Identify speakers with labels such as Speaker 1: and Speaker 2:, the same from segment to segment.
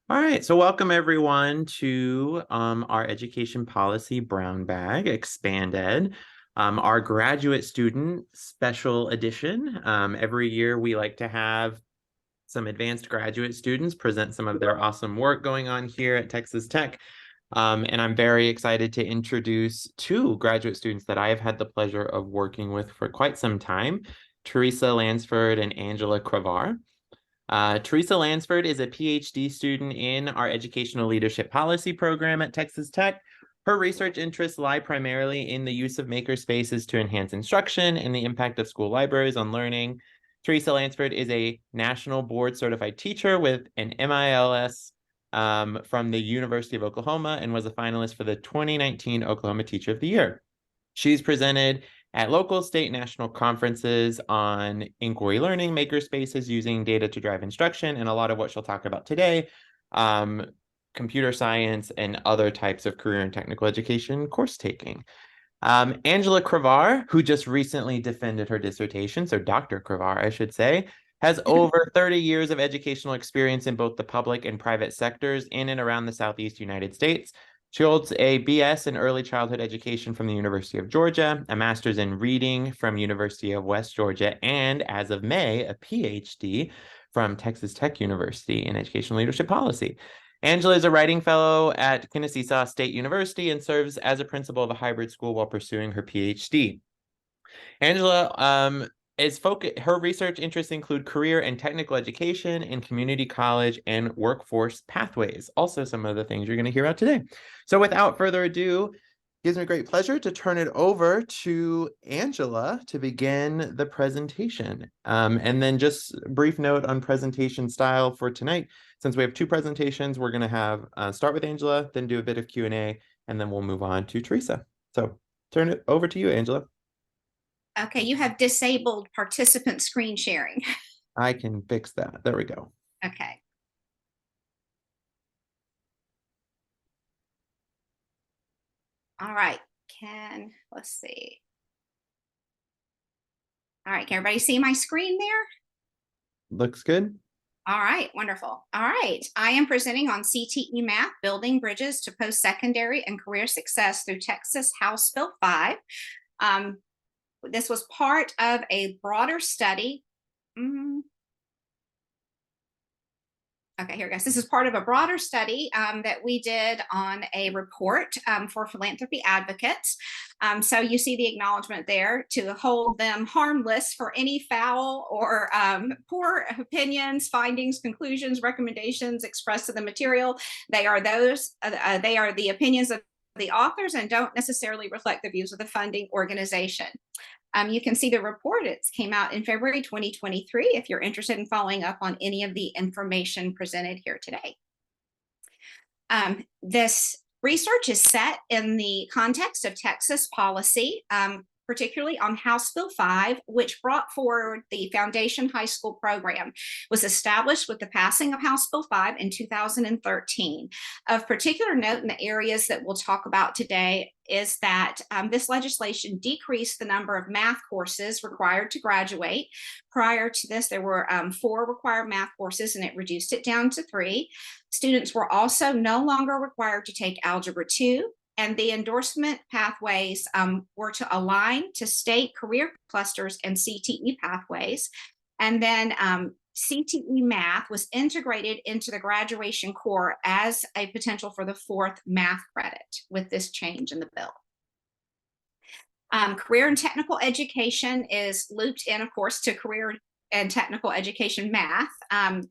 Speaker 1: All right, so welcome everyone to our education policy brown bag, ExpandED, our graduate student special edition. Every year we like to have some advanced graduate students present some of their awesome work going on here at Texas Tech. And I'm very excited to introduce two graduate students that I have had the pleasure of working with for quite some time, Teresa Lansford and Angela Crevar. Teresa Lansford is a PhD student in our Educational Leadership Policy program at Texas Tech. Her research interests lie primarily in the use of makerspaces to enhance instruction and the impact of school libraries on learning. Teresa Lansford is a national board certified teacher with an MILS from the University of Oklahoma and was a finalist for the 2019 Oklahoma Teacher of the Year. She's presented at local, state, national conferences on inquiry learning, makerspaces using data to drive instruction, and a lot of what she'll talk about today, computer science and other types of career and technical education course taking. Angela Crevar, who just recently defended her dissertation, so Dr. Crevar, I should say, has over 30 years of educational experience in both the public and private sectors in and around the Southeast United States. She holds a BS in early childhood education from the University of Georgia, a master's in reading from University of West Georgia, and as of May, a PhD from Texas Tech University in educational leadership policy. Angela is a writing fellow at Kennesaw State University and serves as a principal of a hybrid school while pursuing her PhD. Angela her research interests include career and technical education in community college and workforce pathways. Also, some of the things you're going to hear about today. So without further ado, it gives me great pleasure to turn it over to Angela to begin the presentation. And then just a brief note on presentation style for tonight. Since we have two presentations, we're going to have start with Angela, then do a bit of Q&A, and then we'll move on to Teresa. So turn it over to you, Angela.
Speaker 2: Okay, you have disabled participant screen sharing.
Speaker 1: I can fix that. There we go.
Speaker 2: Okay. All right. Let's see. All right, can everybody see my screen there?
Speaker 1: Looks good.
Speaker 2: All right, wonderful. All right, I am presenting on CTE Math, Building Bridges to Post-Secondary and Career Success through Texas House Bill 5. This was part of a broader study. Okay, here it goes. This is part of a broader study that we did on a report for philanthropy advocates. So you see the acknowledgement there to hold them harmless for any foul or poor opinions, findings, conclusions, recommendations expressed in the material. They are the opinions of the authors and don't necessarily reflect the views of the funding organization. You can see the report. It came out in February 2023 if you're interested in following up on any of the information presented here today. This research is set in the context of Texas policy, particularly on House Bill 5, which brought forward the Foundation High School program. It was established with the passing of House Bill 5 in 2013. Of particular note in the areas that we'll talk about today is that this legislation decreased the number of math courses required to graduate. Prior to this, there were 4 required math courses, and it reduced it down to 3. Students were also no longer required to take Algebra 2, and the endorsement pathways were to align to state career clusters and CTE pathways. And then CTE Math was integrated into the graduation core as a potential for the 4th math credit with this change in the bill. Career and technical education is looped in, of course, to career and technical education math.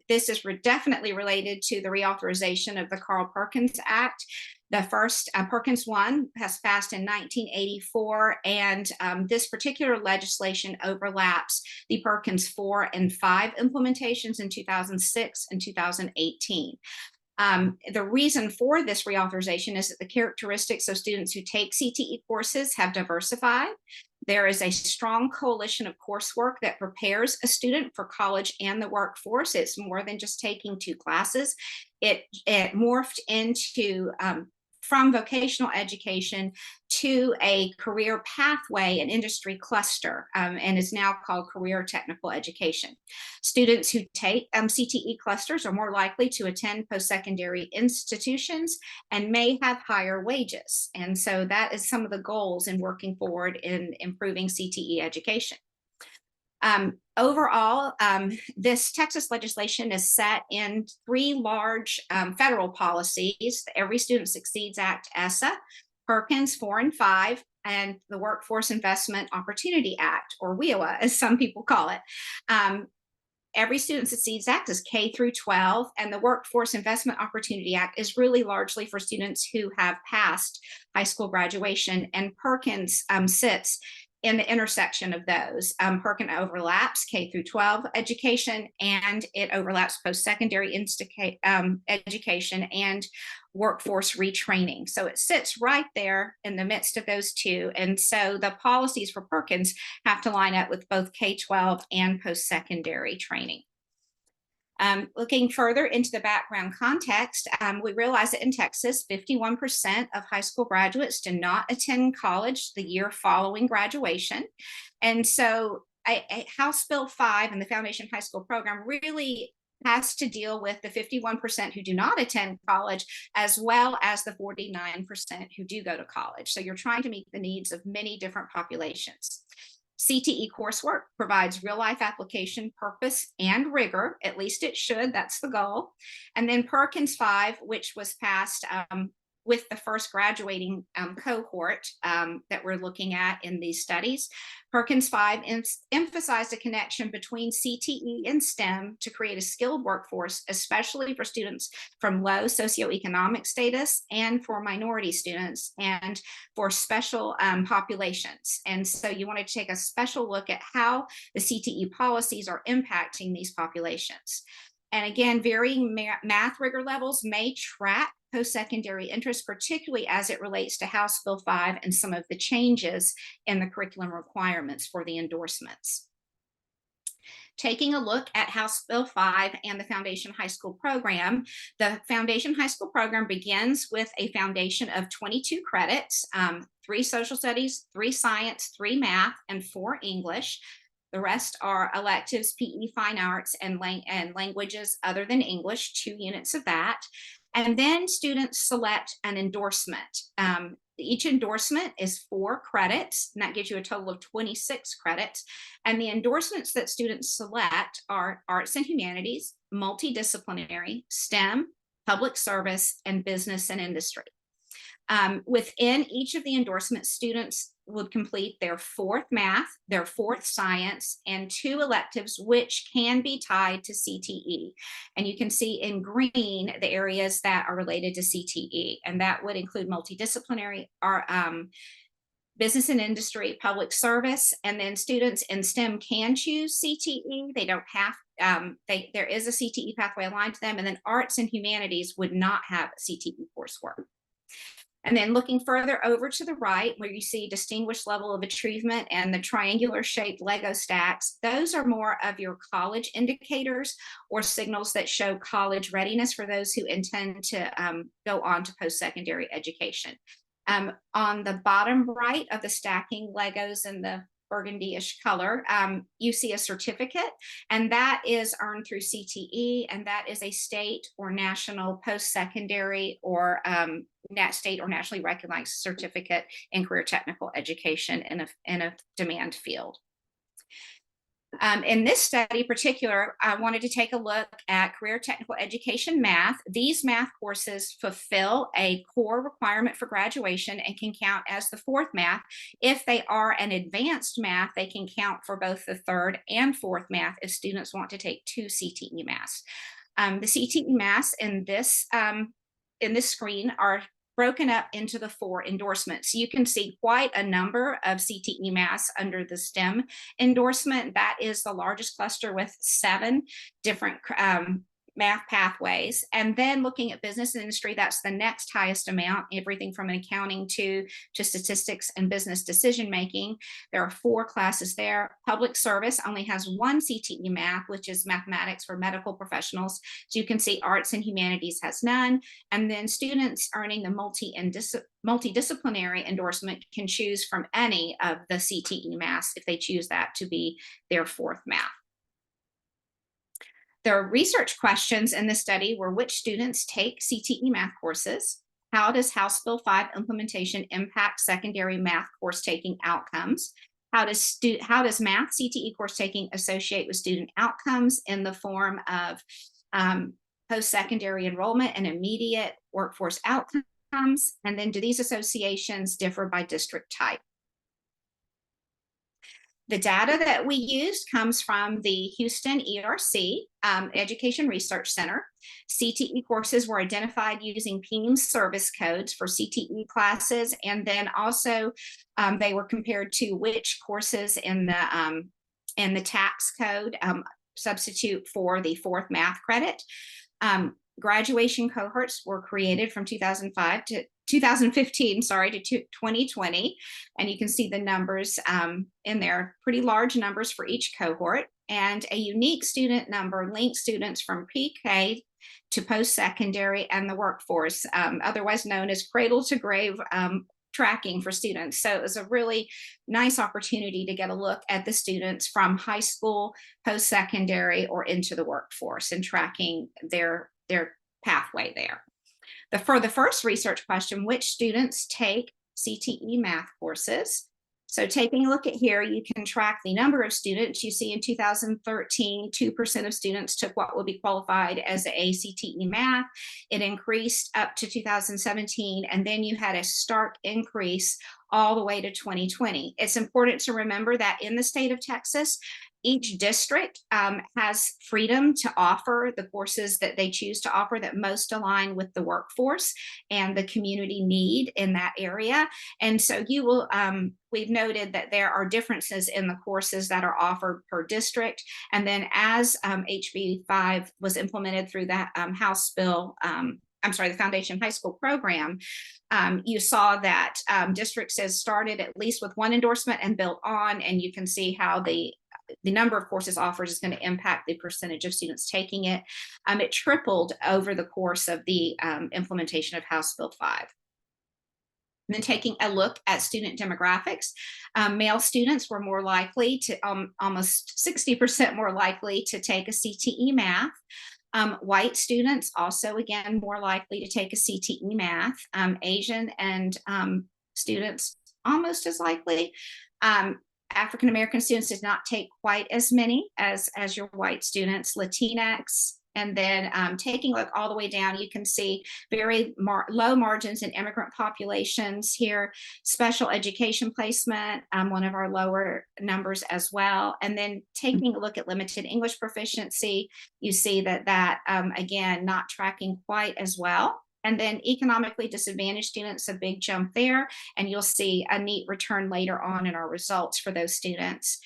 Speaker 2: This is definitely related to the reauthorization of the Carl Perkins Act. The first Perkins 1 has passed in 1984, and this particular legislation overlaps the Perkins 4 and 5 implementations in 2006 and 2018. The reason for this reauthorization is that the characteristics of students who take CTE courses have diversified. There is a strong coalition of coursework that prepares a student for college and the workforce. It's more than just taking 2 classes. It morphed into from vocational education to a career pathway and industry cluster, and is now called career technical education. Students who take CTE clusters are more likely to attend post-secondary institutions and may have higher wages. And so that is some of the goals in working forward in improving CTE education. Overall, this Texas legislation is set in three large federal policies: the Every Student Succeeds Act, ESSA, Perkins 4 and 5, and the Workforce Investment Opportunity Act, or WIOA, as some people call it. Every Student Succeeds Act is K through 12, and the Workforce Investment Opportunity Act is really largely for students who have passed high school graduation, and Perkins sits in the intersection of those. Perkins overlaps K through 12 education, and it overlaps post-secondary education and workforce retraining. So it sits right there in the midst of those two. And so the policies for Perkins have to line up with both K-12 and post-secondary training. Looking further into the background context, we realize that in Texas, 51% of high school graduates do not attend college the year following graduation. And so House Bill 5 and the Foundation High School program really has to deal with the 51% who do not attend college, as well as the 49% who do go to college. So you're trying to meet the needs of many different populations. CTE coursework provides real-life application, purpose, and rigor. At least it should. That's the goal. And then Perkins 5, which was passed with the first graduating cohort that we're looking at in these studies. Perkins 5 emphasized a connection between CTE and STEM to create a skilled workforce, especially for students from low socioeconomic status and for minority students and for special populations. And so you want to take a special look at how the CTE policies are impacting these populations. And again, varying math rigor levels may track post-secondary interest, particularly as it relates to House Bill 5 and some of the changes in the curriculum requirements for the endorsements. Taking a look at House Bill 5 and the Foundation High School program, the Foundation High School program begins with a foundation of 22 credits, 3 social studies, 3 science, 3 math, and 4 English. The rest are electives, PE, fine arts, and languages other than English, 2 units of that. And then students select an endorsement. Each endorsement is 4 credits, and that gives you a total of 26 credits. And the endorsements that students select are arts and humanities, multidisciplinary, STEM, public service, and business and industry. Within each of the endorsements, students would complete their 4th math, their 4th science, and 2 electives, which can be tied to CTE. And you can see in green the areas that are related to CTE, and that would include multidisciplinary, business and industry, public service, and then students in STEM can choose CTE. They don't have, there is a CTE pathway aligned to them, and then arts and humanities would not have CTE coursework. And then looking further over to the right, where you see distinguished level of achievement and the triangular shaped Lego stacks, those are more of your college indicators or signals that show college readiness for those who intend to go on to post-secondary education. On the bottom right of the stacking Legos in the burgundy-ish color, you see a certificate, and that is earned through CTE, and that is a state or national post-secondary or state or nationally recognized certificate in career technical education in a demand field. In this study in particular, I wanted to take a look at career technical education math. These math courses fulfill a core requirement for graduation and can count as the 4th math. If they are an advanced math, they can count for both the 3rd and 4th math if students want to take 2 CTE maths. The CTE maths in this screen are broken up into the 4 endorsements. You can see quite a number of CTE maths under the STEM endorsement. That is the largest cluster with 7 different math pathways. And then looking at business and industry, that's the next highest amount, everything from accounting to statistics and business decision making. There are 4 classes there. Public service only has 1 CTE math, which is mathematics for medical professionals. So you can see arts and humanities has none. And then students earning the multidisciplinary endorsement can choose from any of the CTE maths if they choose that to be their 4th math. The research questions in the study were: which students take CTE math courses? How does House Bill 5 implementation impact secondary math course taking outcomes? How does math CTE course taking associate with student outcomes in the form of post-secondary enrollment and immediate workforce outcomes? And then do these associations differ by district type? The data that we used comes from the Houston ERC, Education Research Center. CTE courses were identified using PEIMS service codes for CTE classes, and then also they were compared to which courses in the tax code substitute for the 4th math credit. Graduation cohorts were created from 2015 to 2020, and you can see the numbers in there, pretty large numbers for each cohort, and a unique student number linked students from pre-K to post-secondary and the workforce, otherwise known as cradle to grave tracking for students. So it was a really nice opportunity to get a look at the students from high school, post-secondary, or into the workforce and tracking their pathway there. For the first research question, which students take CTE math courses? So taking a look at here, you can track the number of students. You see in 2013, 2% of students took what will be qualified as a CTE math. It increased up to 2017, and then you had a stark increase all the way to 2020. It's important to remember that in the state of Texas, each district has freedom to offer the courses that they choose to offer that most align with the workforce and the community need in that area. And so you will, we've noted that there are differences in the courses that are offered per district. And then as HB 5 was implemented through that House Bill, the Foundation High School program, you saw that districts has started at least with 1 endorsement and built on, and you can see how the number of courses offered is going to impact the percentage of students taking it. It tripled over the course of the implementation of House Bill 5. And then taking a look at student demographics, male students were more likely to, almost 60% more likely to take a CTE math. White students also, again, more likely to take a CTE math. Asian and students almost as likely. African American students did not take quite as many as your white students. Latinx, and then taking a look all the way down, you can see very low margins in immigrant populations here. Special education placement, one of our lower numbers as well. And then taking a look at limited English proficiency, you see that again, not tracking quite as well. And then economically disadvantaged students, a big jump there. And you'll see a neat return later on in our results for those students.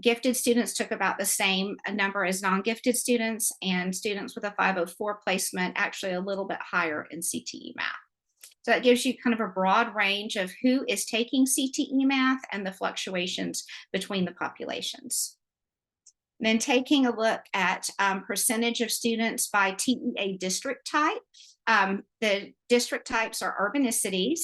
Speaker 2: Gifted students took about the same number as non-gifted students, and students with a 504 placement actually a little bit higher in CTE math. So that gives you kind of a broad range of who is taking CTE math and the fluctuations between the populations. Then taking a look at percentage of students by TEA district type. The district types are urbanicities,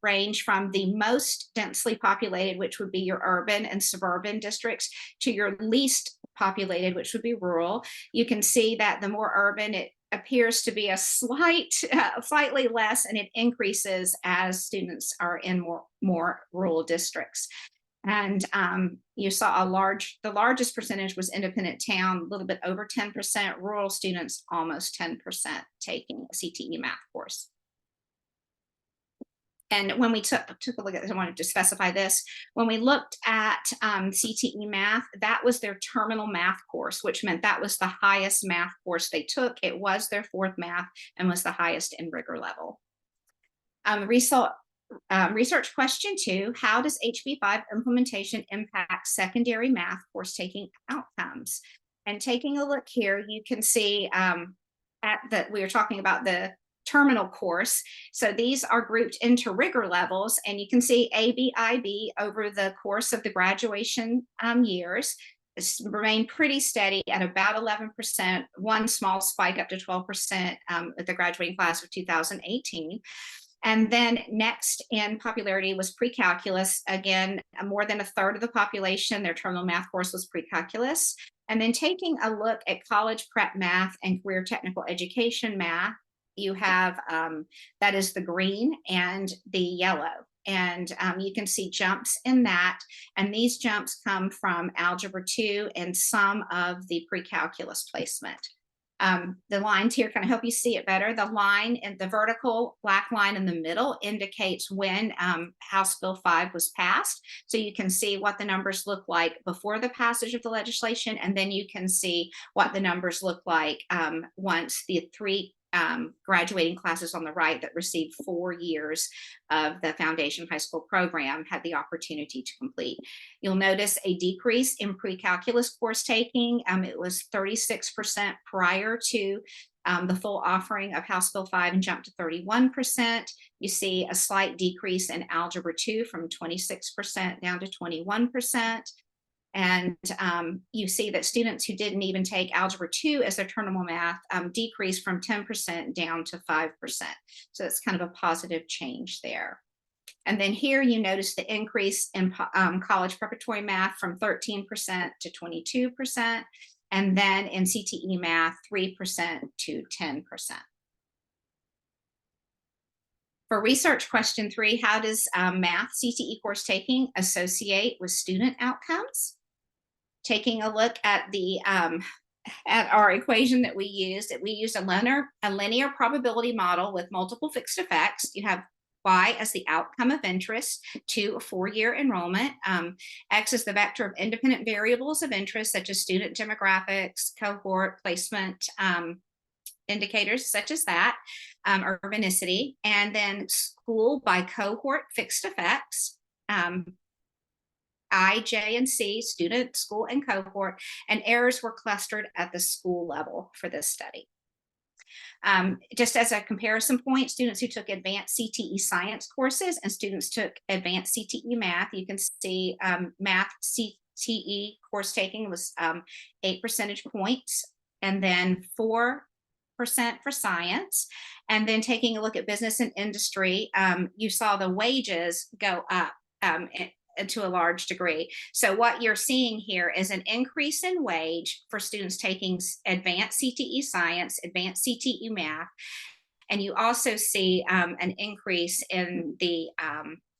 Speaker 2: range from the most densely populated, which would be your urban and suburban districts, to your least populated, which would be rural. You can see that the more urban, it appears to be a slightly less, and it increases as students are in more rural districts. And you saw the largest percentage was independent town, a little bit over 10%, rural students almost 10% taking a CTE math course. And when we took a look at this, I wanted to specify this. When we looked at CTE math, that was their terminal math course, which meant that was the highest math course they took. It was their 4th math and was the highest in rigor level. Research question 2, how does HB 5 implementation impact secondary math course taking outcomes? And taking a look here, you can see we were talking about the terminal course. So these are grouped into rigor levels, and you can see ABIB over the course of the graduation years. It's remained pretty steady at about 11%, one small spike up to 12% at the graduating class of 2018. And then next in popularity was pre-calculus. Again, more than a third of the population, their terminal math course was pre-calculus. And then taking a look at college prep math and career technical education math, you have that is the green and the yellow. And you can see jumps in that. And these jumps come from Algebra 2 and some of the pre-calculus placement. The lines here kind of help you see it better. The line and the vertical black line in the middle indicates when House Bill 5 was passed. So you can see what the numbers look like before the passage of the legislation, and then you can see what the numbers look like once the three graduating classes on the right that received 4 years of the foundation high school program had the opportunity to complete. You'll notice a decrease in pre-calculus course taking. It was 36% prior to the full offering of House Bill 5 and jumped to 31%. You see a slight decrease in Algebra 2 from 26% down to 21%. And you see that students who didn't even take Algebra 2 as their terminal math decreased from 10% down to 5%. So it's kind of a positive change there. And then here you notice the increase in college preparatory math from 13% to 22%. And then in CTE math, 3% to 10%. For research question 3, how does math CTE course taking associate with student outcomes? Taking a look at the at our equation that we used a linear probability model with multiple fixed effects. You have Y as the outcome of interest to a 4-year enrollment. X is the vector of independent variables of interest, such as student demographics, cohort placement, indicators such as that, urbanicity, and then school by cohort fixed effects. I, J, and C, student, school, and cohort, and errors were clustered at the school level for this study. Just as a comparison point, students who took advanced CTE science courses and students took advanced CTE math, you can see math CTE course taking was 8 percentage points, and then 4% for science. And then taking a look at business and industry, you saw the wages go up to a large degree. So what you're seeing here is an increase in wage for students taking advanced CTE science, advanced CTE math, and you also see an increase in the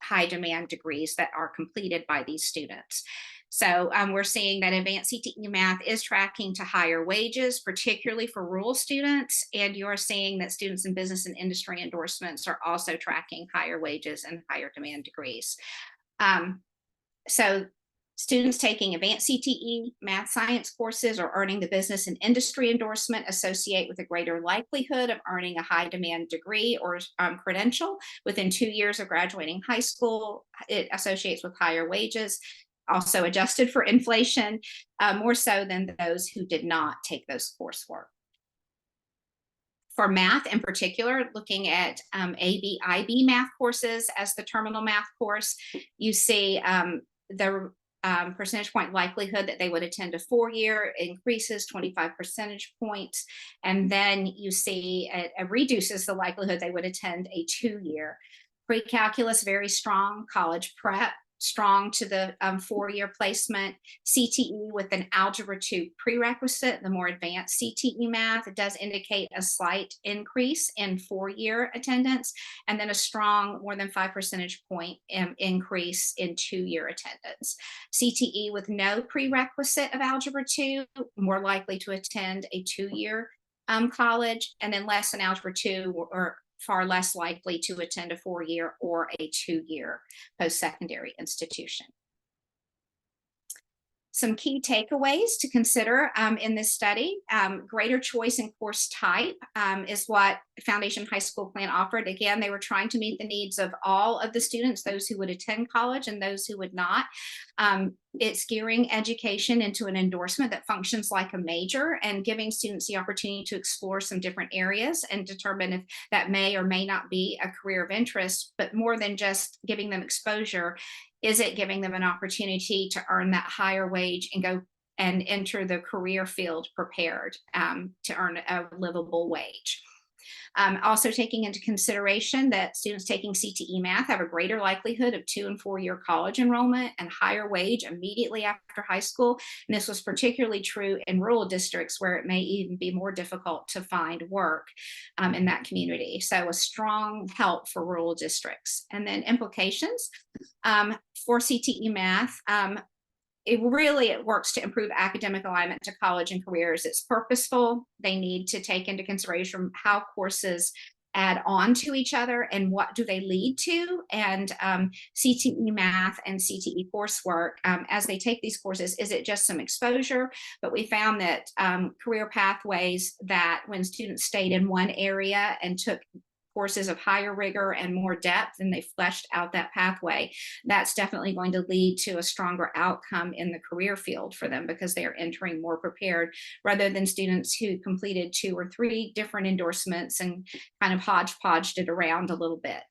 Speaker 2: high demand degrees that are completed by these students. So we're seeing that advanced CTE math is tracking to higher wages, particularly for rural students, and you're seeing that students in business and industry endorsements are also tracking higher wages and higher demand degrees. So students taking advanced CTE math science courses or earning the business and industry endorsement associate with a greater likelihood of earning a high demand degree or credential within 2 years of graduating high school. It associates with higher wages, also adjusted for inflation, more so than those who did not take those coursework. For math in particular, looking at ABIB math courses as the terminal math course, you see the percentage point likelihood that they would attend a 4-year increases 25 percentage points. And then you see it reduces the likelihood they would attend a 2-year. Pre-calculus, very strong. College prep, strong to the 4-year placement. CTE with an Algebra 2 prerequisite, the more advanced CTE math, it does indicate a slight increase in 4-year attendance, and then a strong more than 5 percentage point increase in 2-year attendance. CTE with no prerequisite of Algebra 2, more likely to attend a 2-year college, and then less than Algebra 2 or far less likely to attend a 4-year or a 2-year post-secondary institution. Some key takeaways to consider in this study. Greater choice in course type is what Foundation High School Plan offered. Again, they were trying to meet the needs of all of the students, those who would attend college and those who would not. It's gearing education into an endorsement that functions like a major and giving students the opportunity to explore some different areas and determine if that may or may not be a career of interest. But more than just giving them exposure, is it giving them an opportunity to earn that higher wage and go and enter the career field prepared to earn a livable wage? Also taking into consideration that students taking CTE math have a greater likelihood of 2- and 4-year college enrollment and higher wage immediately after high school. And this was particularly true in rural districts where it may even be more difficult to find work in that community. So a strong help for rural districts. And then implications for CTE math. It works to improve academic alignment to college and careers. It's purposeful. They need to take into consideration how courses add on to each other and what do they lead to. And CTE math and CTE coursework, as they take these courses, is it just some exposure? But we found that career pathways, that when students stayed in one area and took courses of higher rigor and more depth, and they fleshed out that pathway, that's definitely going to lead to a stronger outcome in the career field for them because they are entering more prepared, rather than students who completed 2 or 3 different endorsements and kind of hodgepodged it around a little bit.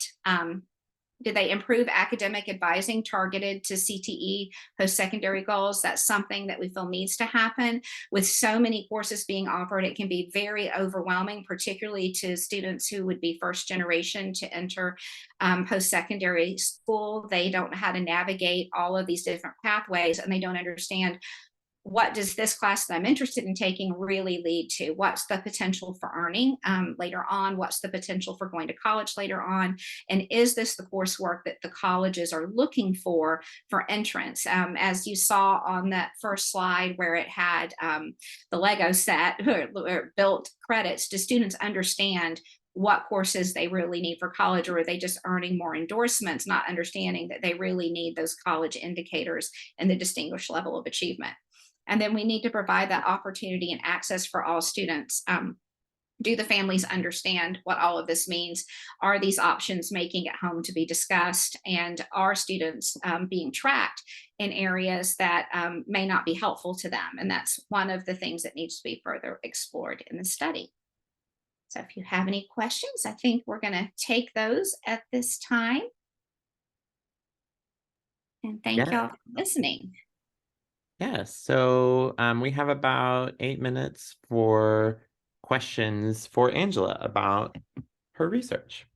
Speaker 2: Did they improve academic advising targeted to CTE post-secondary goals? That's something that we feel needs to happen. With so many courses being offered, it can be very overwhelming, particularly to students who would be first generation to enter post-secondary school. They don't know how to navigate all of these different pathways, and they don't understand, what does this class that I'm interested in taking really lead to? What's the potential for earning later on? What's the potential for going to college later on? And is this the coursework that the colleges are looking for entrance? As you saw on that first slide where it had the Lego set or built credits, do students understand what courses they really need for college, or are they just earning more endorsements, not understanding that they really need those college indicators and the distinguished level of achievement? And then we need to provide that opportunity and access for all students. Do the families understand what all of this means? Are these options making it home to be discussed? And are students being tracked in areas that may not be helpful to them? And that's one of the things that needs to be further explored in the study. So if you have any questions, I think we're going to take those at this time. And thank y'all for listening.
Speaker 1: Yes, so we have about 8 minutes for questions for Angela about her research.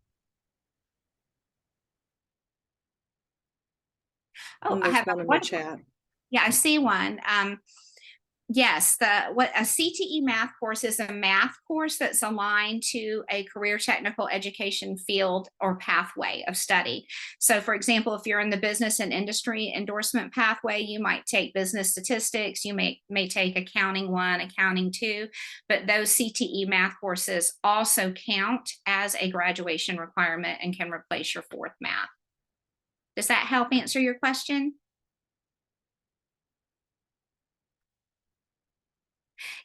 Speaker 2: Oh, I have one in the chat. Yeah, I see one. Yes, what a CTE math course is a math course that's aligned to a career technical education field or pathway of study. So for example, if you're in the business and industry endorsement pathway, you might take business statistics, you may take accounting 1, accounting 2, but those CTE math courses also count as a graduation requirement and can replace your 4th math. Does that help answer your question?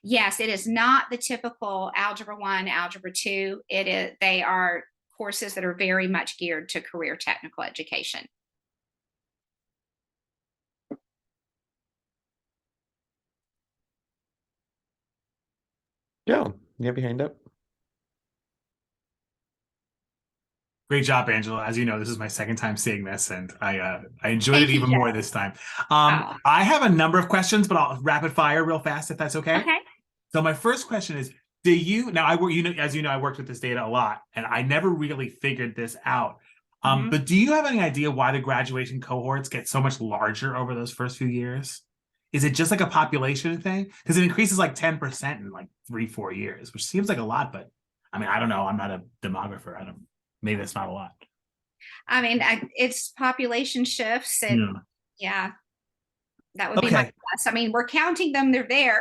Speaker 2: Yes, it is not the typical Algebra 1, Algebra 2. They are courses that are very much geared to career technical education.
Speaker 1: Joe, you have your hand up?
Speaker 3: Great job, Angela. As you know, this is my 2nd time seeing this, and I enjoyed it even more this time. I have a number of questions, but I'll rapid fire real fast if that's okay.
Speaker 2: Okay.
Speaker 3: So my first question is, do you, now I work, as you know, I worked with this data a lot, and I never really figured this out. But do you have any idea why the graduation cohorts get so much larger over those first few years? Is it just like a population thing? Because it increases like 10% in like 3-4 years, which seems like a lot, but I mean, I don't know. I'm not a demographer. Maybe that's not a lot.
Speaker 2: I mean, it's population shifts, and yeah, that would be my guess. I mean, we're counting them; they're there.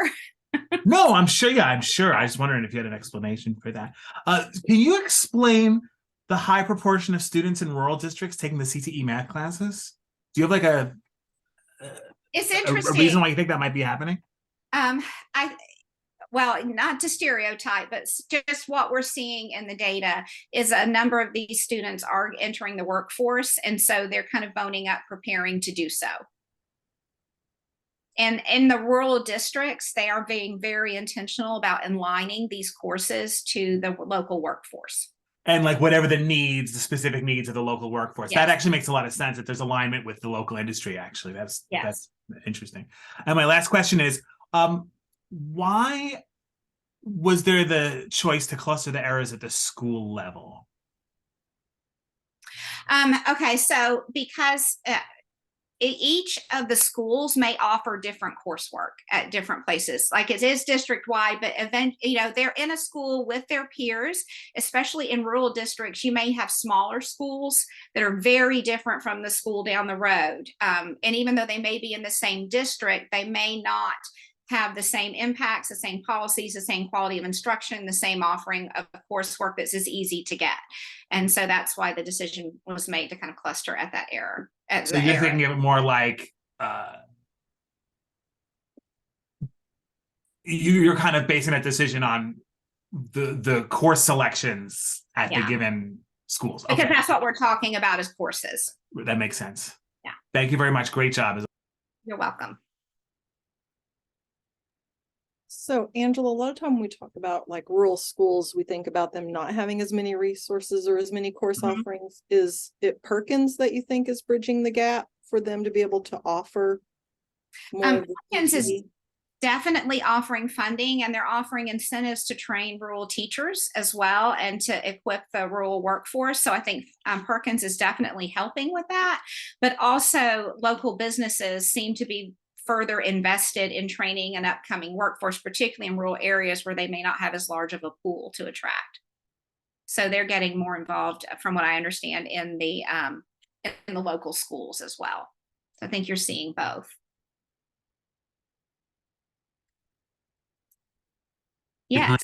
Speaker 3: No, I'm sure. Yeah, I'm sure. I was wondering if you had an explanation for that. Can you explain the high proportion of students in rural districts taking the CTE math classes? Do you have like
Speaker 2: It's
Speaker 3: A reason
Speaker 2: interesting.
Speaker 3: why you think that might be happening?
Speaker 2: I Well, not to stereotype, but just what we're seeing in the data is a number of these students are entering the workforce, and so they're kind of boning up, preparing to do so. And in the rural districts, they are being very intentional about aligning these courses to the local workforce.
Speaker 3: And like whatever the specific needs of the local workforce.
Speaker 2: Yes.
Speaker 3: That actually makes a lot of sense that there's alignment with the local industry, actually. That's interesting. And my last question is, why was there the choice to cluster the errors at the school level?
Speaker 2: Okay, so because each of the schools may offer different coursework at different places. Like it is district wide, but they're in a school with their peers, especially in rural districts. You may have smaller schools that are very different from the school down the road. And even though they may be in the same district, they may not have the same impacts, the same policies, the same quality of instruction, the same offering of coursework that's as easy to get. And so that's why the decision was made to kind of cluster at that error.
Speaker 3: So you're thinking of it more like you're kind of basing that decision on the course selections at the given schools.
Speaker 2: Because that's what we're talking about as courses.
Speaker 3: That makes sense.
Speaker 2: Yeah.
Speaker 3: Thank you very much. Great job.
Speaker 2: You're welcome.
Speaker 4: So, Angela, a lot of time when we talk about like rural schools, we think about them not having as many resources or as many course offerings. Is it Perkins that you think is bridging the gap for them to be able to offer more?
Speaker 2: Perkins is definitely offering funding, and they're offering incentives to train rural teachers as well and to equip the rural workforce. So I think Perkins is definitely helping with that, but also local businesses seem to be further invested in training an upcoming workforce, particularly in rural areas where they may not have as large of a pool to attract. So they're getting more involved, from what I understand, in the local schools as well. So I think you're seeing both. Yes.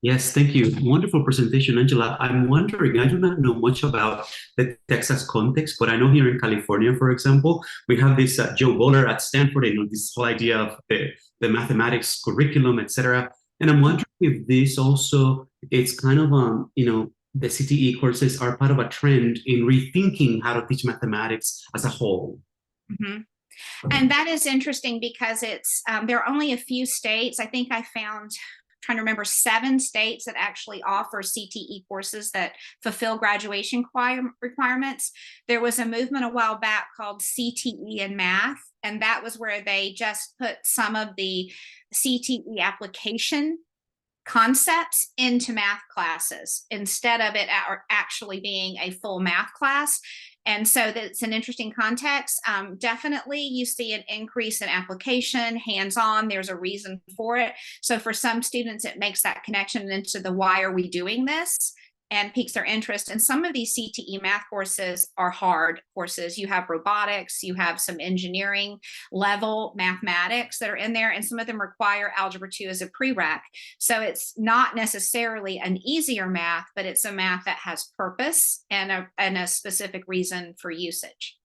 Speaker 5: Yes, thank you. Wonderful presentation, Angela. I'm wondering, I do not know much about the Texas context, but I know here in California, for example, we have this Joe Bowler at Stanford, this whole idea of the mathematics curriculum, etc. And I'm wondering if this also, it's kind of, the CTE courses are part of a trend in rethinking how to teach mathematics as a whole.
Speaker 2: Mm-hmm. And that is interesting because it's, there are only a few states. I think I found, trying to remember, 7 states that actually offer CTE courses that fulfill graduation requirements. There was a movement a while back called CTE in Math, and that was where they just put some of the CTE application concepts into math classes instead of it actually being a full math class. And so that's an interesting context. Definitely you see an increase in application, hands-on, there's a reason for it. So for some students, it makes that connection into the why are we doing this and piques their interest. And some of these CTE math courses are hard courses. You have robotics, you have some engineering level mathematics that are in there, and some of them require Algebra 2 as a prereq. So it's not necessarily an easier math, but it's a math that has purpose and a specific reason for usage.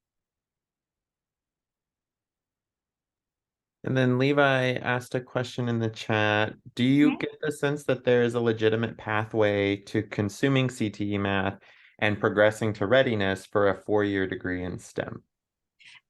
Speaker 1: And then Levi asked a question in the chat. Do you get the sense that there is a legitimate pathway to consuming CTE math and progressing to readiness for a 4-year degree in STEM?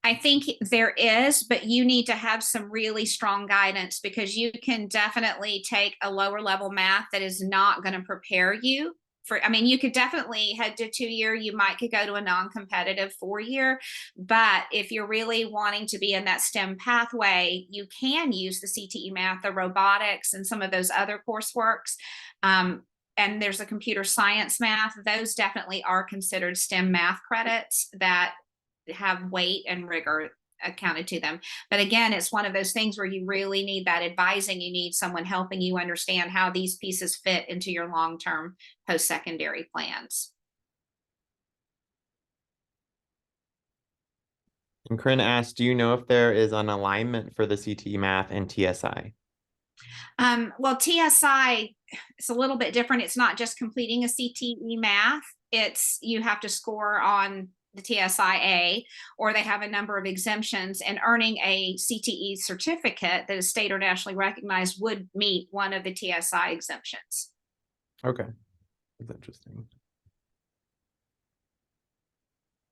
Speaker 2: I think there is, but you need to have some really strong guidance, because you can definitely take a lower level math that is not going to prepare you for, I mean, you could definitely head to 2-year, you could go to a non-competitive 4-year, but if you're really wanting to be in that STEM pathway, you can use the CTE math, the robotics, and some of those other courseworks. And there's a computer science math. Those definitely are considered STEM math credits that have weight and rigor accounted to them. But again, it's one of those things where you really need that advising. You need someone helping you understand how these pieces fit into your long-term post-secondary plans.
Speaker 1: And Corinne asked, do you know if there is an alignment for the CTE math and TSI?
Speaker 2: Well, TSI is a little bit different. It's not just completing a CTE math. It's, you have to score on the TSIA, or they have a number of exemptions, and earning a CTE certificate that is state or nationally recognized would meet one of the TSI exemptions.
Speaker 1: Okay, that's interesting.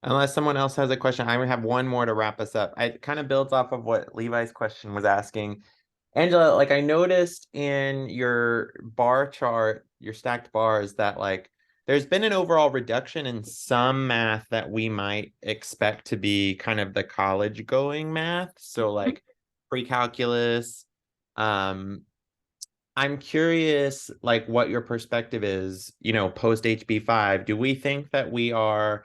Speaker 1: Unless someone else has a question, I would have one more to wrap us up. It kind of builds off of what Levi's question was asking. Angela, like I noticed in your bar chart, your stacked bars, that like there's been an overall reduction in some math that we might expect to be kind of the college going math. So like pre-calculus. I'm curious like what your perspective is, you know, post HB5. Do we think that we are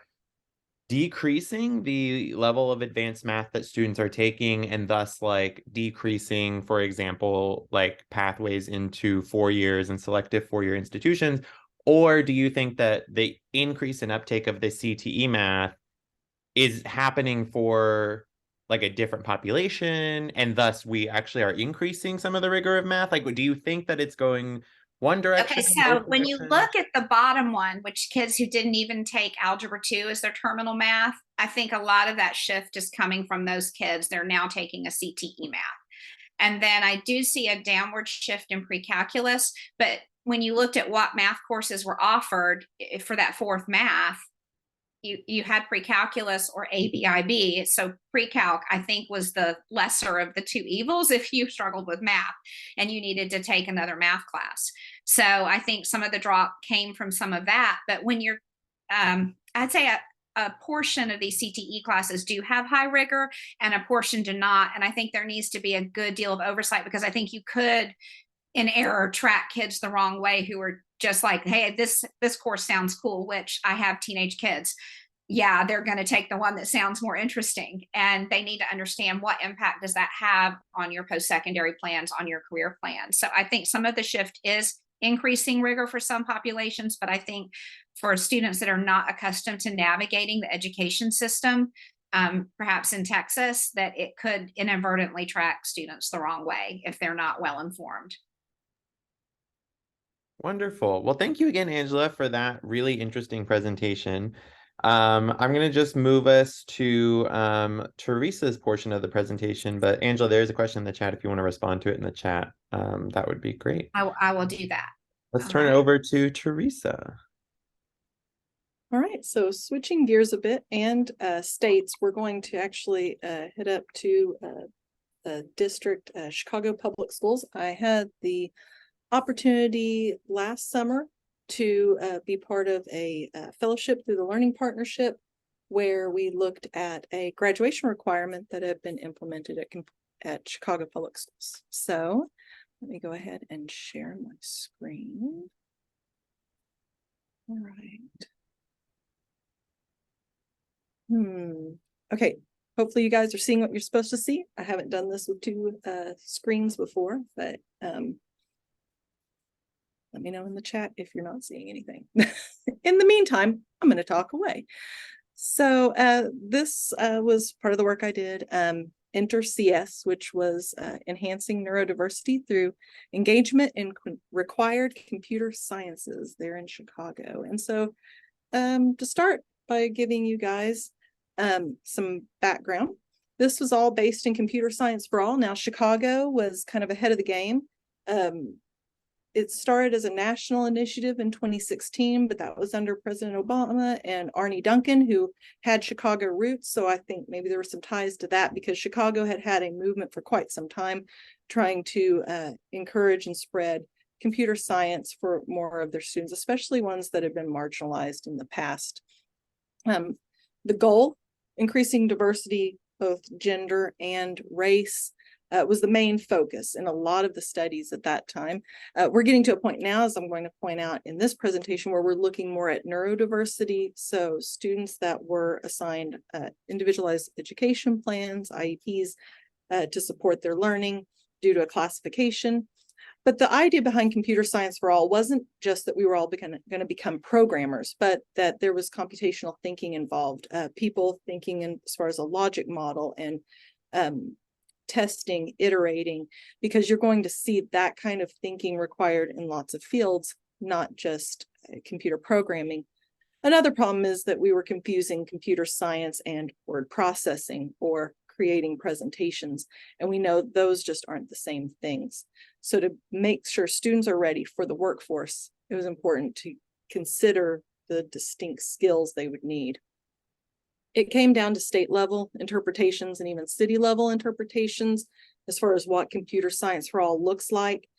Speaker 1: decreasing the level of advanced math that students are taking and thus like decreasing, for example, like pathways into 4 years and selective 4-year institutions? Or do you think that the increase in uptake of the CTE math is happening for like a different population and thus we actually are increasing some of the rigor of math? Like, do you think that it's going one direction?
Speaker 2: Okay, so when you look at the bottom one, which kids who didn't even take Algebra 2 as their terminal math, I think a lot of that shift is coming from those kids. They're now taking a CTE math. And then I do see a downward shift in pre-calculus, but when you looked at what math courses were offered for that fourth math, you had pre-calculus or ABIB. So pre-calc, I think, was the lesser of the two evils if you struggled with math and you needed to take another math class. So I think some of the drop came from some of that. But when you're, I'd say a portion of these CTE classes do have high rigor and a portion do not. And I think there needs to be a good deal of oversight, because I think you could, in error, track kids the wrong way who are just like, hey, this course sounds cool, which I have teenage kids. Yeah, they're going to take the one that sounds more interesting, and they need to understand what impact does that have on your post-secondary plans, on your career plans. So I think some of the shift is increasing rigor for some populations, but I think for students that are not accustomed to navigating the education system, perhaps in Texas, that it could inadvertently track students the wrong way if they're not well informed.
Speaker 1: Wonderful. Well, thank you again, Angela, for that really interesting presentation. I'm going to just move us to Teresa's portion of the presentation. But Angela, there's a question in the chat. If you want to respond to it in the chat, that would be great.
Speaker 2: I will do that.
Speaker 1: Let's turn it over to Teresa.
Speaker 4: All right, so switching gears a bit and states, we're going to actually head up to district Chicago Public Schools. I had the opportunity last summer to be part of a fellowship through the Learning Partnership, where we looked at a graduation requirement that had been implemented at Chicago Public Schools. So let me go ahead and share my screen. All right. Okay, hopefully you guys are seeing what you're supposed to see. I haven't done this with two screens before, but let me know in the chat if you're not seeing anything. In the meantime, I'm going to talk away. So this was part of the work I did, Enter CS, which was enhancing neurodiversity through engagement in required computer sciences there in Chicago. And so to start by giving you guys some background, this was all based in Computer Science for All. Now, Chicago was kind of ahead of the game. It started as a national initiative in 2016, but that was under President Obama and Arne Duncan, who had Chicago roots. So I think maybe there were some ties to that, because Chicago had had a movement for quite some time trying to encourage and spread computer science for more of their students, especially ones that had been marginalized in the past. The goal, increasing diversity, both gender and race, was the main focus in a lot of the studies at that time. We're getting to a point now, as I'm going to point out in this presentation, where we're looking more at neurodiversity. So students that were assigned individualized education plans, IEPs, to support their learning due to a classification. But the idea behind Computer Science for All wasn't just that we were all going to become programmers, but that there was computational thinking involved, people thinking in as far as a logic model and testing, iterating, because you're going to see that kind of thinking required in lots of fields, not just computer programming. Another problem is that we were confusing computer science and word processing or creating presentations, and we know those just aren't the same things. So to make sure students are ready for the workforce, it was important to consider the distinct skills they would need. It came down to state level interpretations and even city level interpretations as far as what computer science for all looks like.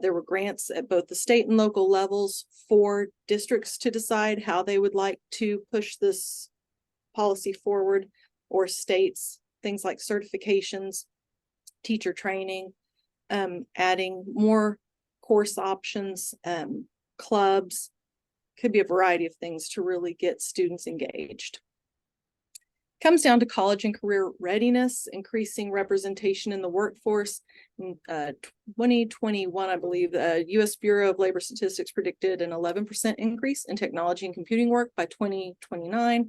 Speaker 4: There were grants at both the state and local levels for districts to decide how they would like to push this policy forward, or states, things like certifications, teacher training, adding more course options, clubs. Could be a variety of things to really get students engaged. Comes down to college and career readiness, increasing representation in the workforce. In 2021, I believe, the U.S. Bureau of Labor Statistics predicted an 11% increase in technology and computing work by 2029.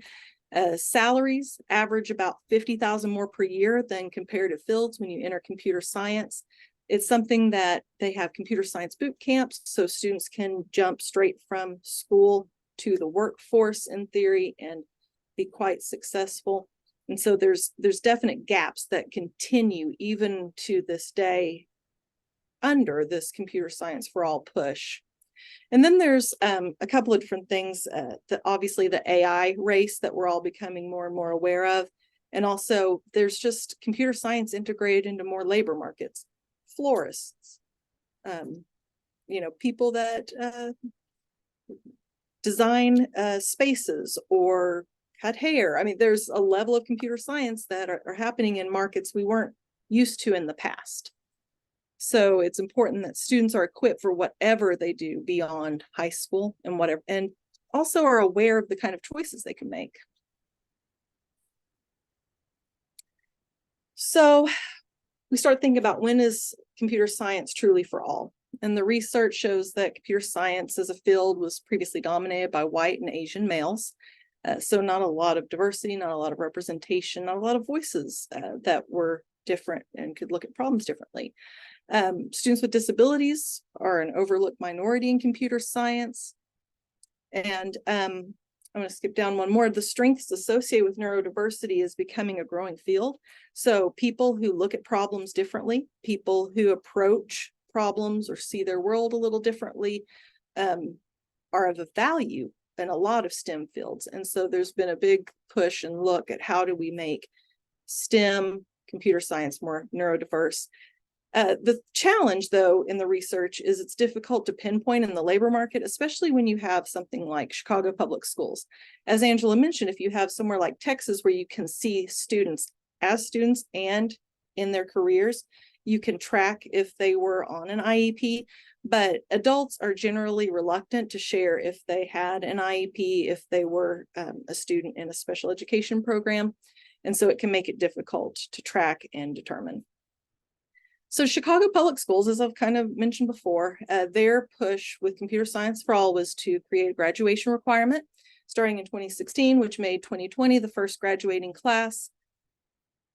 Speaker 4: Salaries average about $50,000 more per year than comparative fields when you enter computer science. It's something that they have computer science boot camps, so students can jump straight from school to the workforce in theory and be quite successful. And so there's definite gaps that continue even to this day under this computer science for all push. And then there's a couple of different things, that obviously the AI race that we're all becoming more and more aware of. And also there's just computer science integrated into more labor markets, florists, people that design spaces or cut hair. I mean, there's a level of computer science that are happening in markets we weren't used to in the past. So it's important that students are equipped for whatever they do beyond high school and whatever, and also are aware of the kind of choices they can make. So we start thinking about, when is computer science truly for all? And the research shows that computer science as a field was previously dominated by white and Asian males. So not a lot of diversity, not a lot of representation, not a lot of voices that were different and could look at problems differently. Students with disabilities are an overlooked minority in computer science. And I'm going to skip down one more. The strengths associated with neurodiversity is becoming a growing field. So people who look at problems differently, people who approach problems or see their world a little differently, are of value in a lot of STEM fields. And so there's been a big push and look at how do we make STEM, computer science, more neurodiverse. The challenge, though, in the research is it's difficult to pinpoint in the labor market, especially when you have something like Chicago Public Schools. As Angela mentioned, if you have somewhere like Texas where you can see students as students and in their careers, you can track if they were on an IEP, but adults are generally reluctant to share if they had an IEP, if they were a student in a special education program. And so it can make it difficult to track and determine. So Chicago Public Schools, as I've kind of mentioned before, their push with computer science for all was to create a graduation requirement starting in 2016, which made 2020 the first graduating class.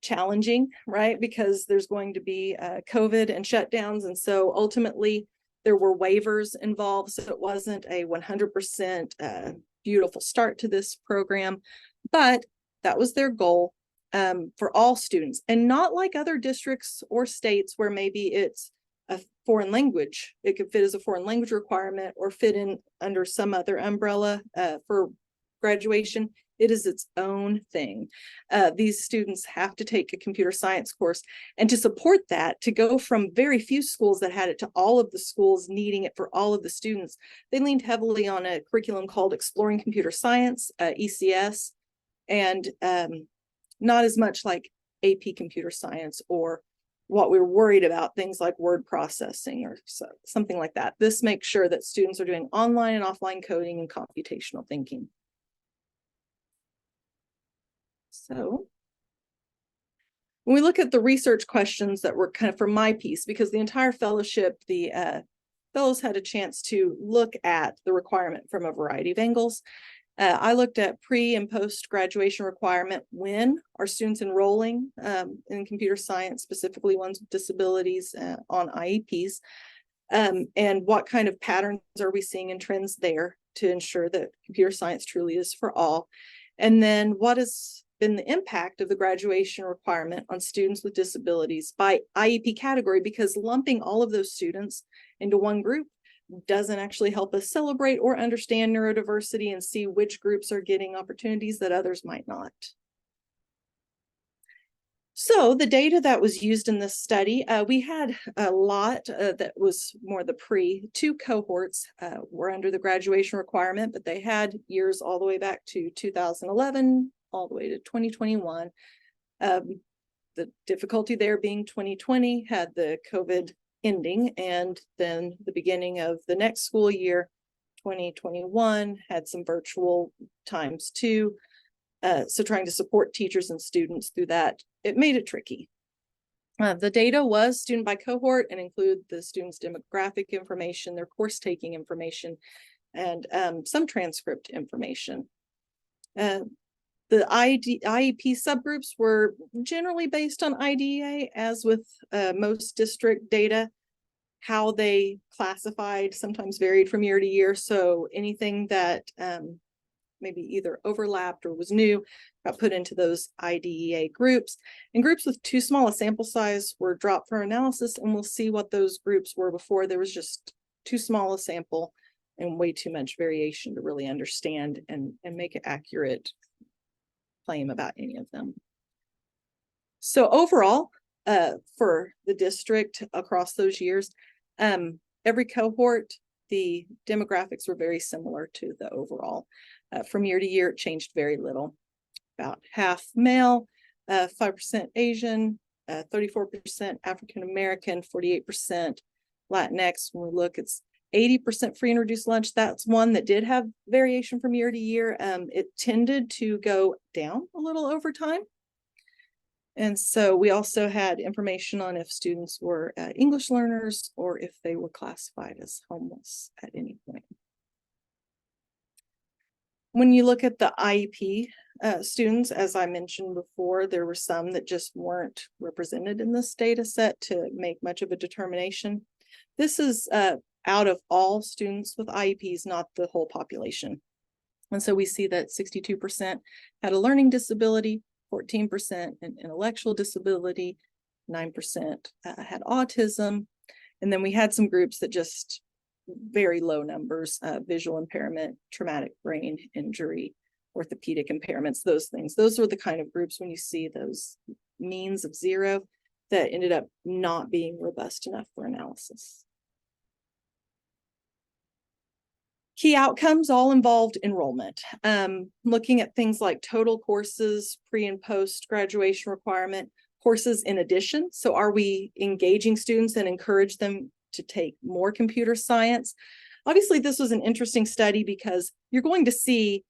Speaker 4: Challenging, right? Because there's going to be COVID and shutdowns. And so ultimately there were waivers involved. So it wasn't a 100% beautiful start to this program, but that was their goal. For all students, and not like other districts or states where maybe it's a foreign language. It could fit as a foreign language requirement or fit in under some other umbrella for graduation. It is its own thing. These students have to take a computer science course, and to support that, to go from very few schools that had it to all of the schools needing it for all of the students, they leaned heavily on a curriculum called Exploring Computer Science, ECS, and not as much like AP Computer Science or what we were worried about, things like word processing or something like that. This makes sure that students are doing online and offline coding and computational thinking. So when we look at the research questions that were kind of for my piece, because the entire fellowship, the fellows had a chance to look at the requirement from a variety of angles. I looked at pre and post graduation requirement. When are students enrolling in computer science, specifically ones with disabilities on IEPs, and what kind of patterns are we seeing and trends there? to ensure that computer science truly is for all. And then what has been the impact of the graduation requirement on students with disabilities by IEP category, because lumping all of those students into one group doesn't actually help us celebrate or understand neurodiversity and see which groups are getting opportunities that others might not. So the data that was used in this study, we had a lot that was more the two cohorts were under the graduation requirement, but they had years all the way back to 2011, all the way to 2021. The difficulty there being 2020 had the COVID ending, and then the beginning of the next school year, 2021, had some virtual times too. So trying to support teachers and students through that, it made it tricky. The data was student by cohort and include the students' demographic information, their course taking information, and some transcript information. The IEP subgroups were generally based on IDEA, as with most district data. How they classified sometimes varied from year to year. So anything that maybe either overlapped or was new got put into those IDEA groups. And groups with too small a sample size were dropped for analysis, and we'll see what those groups were before. There was just too small a sample and way too much variation to really understand and make an accurate claim about any of them. So overall, for the district across those years, every cohort, the demographics were very similar to the overall. From year to year, it changed very little. About half male, 5% Asian, 34% African American, 48% Latinx. When we look, it's 80% free and reduced lunch. That's one that did have variation from year to year. It tended to go down a little over time. And so we also had information on if students were English learners or if they were classified as homeless at any point. When you look at the IEP students, as I mentioned before, there were some that just weren't represented in this data set to make much of a determination. This is out of all students with IEPs, not the whole population. And so we see that 62% had a learning disability, 14% an intellectual disability, 9% had autism. And then we had some groups that just very low numbers, visual impairment, traumatic brain injury, orthopedic impairments, those things. Those were the kind of groups when you see those means of 0 that ended up not being robust enough for analysis. Key outcomes all involved enrollment. Looking at things like total courses, pre and post graduation requirement, courses in addition. So are we engaging students and encourage them to take more computer science? Obviously, this was an interesting study because you're going to see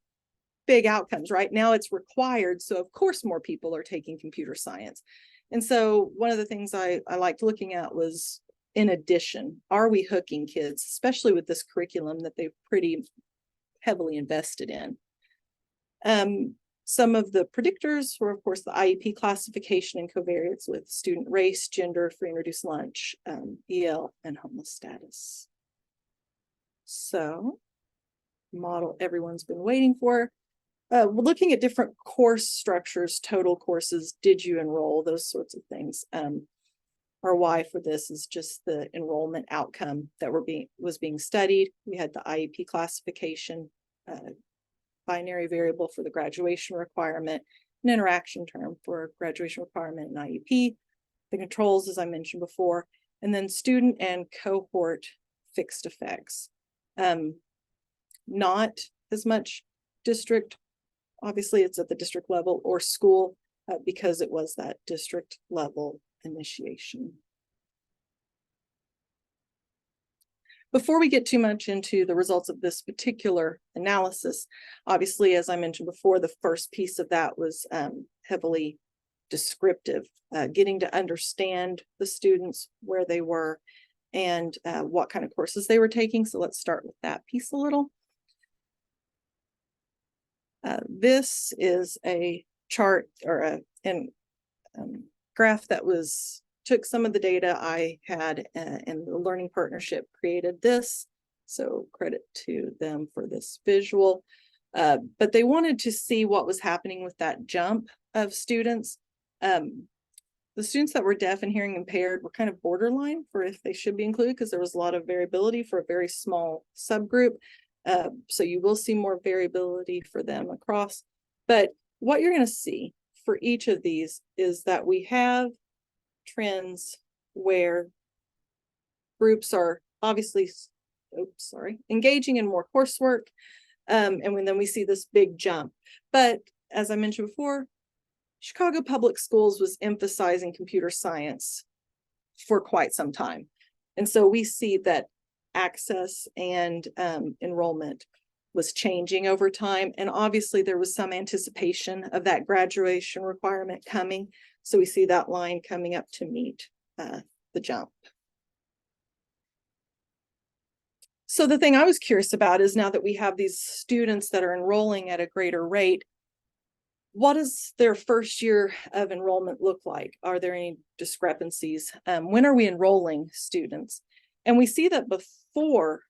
Speaker 4: big outcomes. Right now it's required, so of course more people are taking computer science. And so one of the things I liked looking at was, in addition, are we hooking kids, especially with this curriculum that they've pretty heavily invested in? Some of the predictors were, of course, the IEP classification and covariates with student race, gender, free and reduced lunch, EL, and homeless status. So, model everyone's been waiting for. We're looking at different course structures, total courses, did you enroll, those sorts of things. Our why for this is just the enrollment outcome that was being studied. We had the IEP classification, binary variable for the graduation requirement, an interaction term for graduation requirement and IEP, the controls, as I mentioned before, and then student and cohort fixed effects. Not as much district, obviously it's at the district level, or school, because it was that district level initiation. Before we get too much into the results of this particular analysis, obviously, as I mentioned before, the first piece of that was heavily descriptive, getting to understand the students, where they were, and what kind of courses they were taking. So let's start with that piece a little. This is a chart or a graph that took some of the data I had, and the Learning Partnership created this. So credit to them for this visual. But they wanted to see what was happening with that jump of students. The students that were deaf and hearing impaired were kind of borderline for if they should be included, because there was a lot of variability for a very small subgroup. So you will see more variability for them across. But what you're going to see for each of these is that we have trends where groups are obviously, engaging in more coursework. And then we see this big jump. But as I mentioned before, Chicago Public Schools was emphasizing computer science for quite some time. And so we see that access and enrollment was changing over time. And obviously there was some anticipation of that graduation requirement coming. So we see that line coming up to meet the jump. So the thing I was curious about is, now that we have these students that are enrolling at a greater rate, what does their first year of enrollment look like? Are there any discrepancies? When are we enrolling students? And we see that before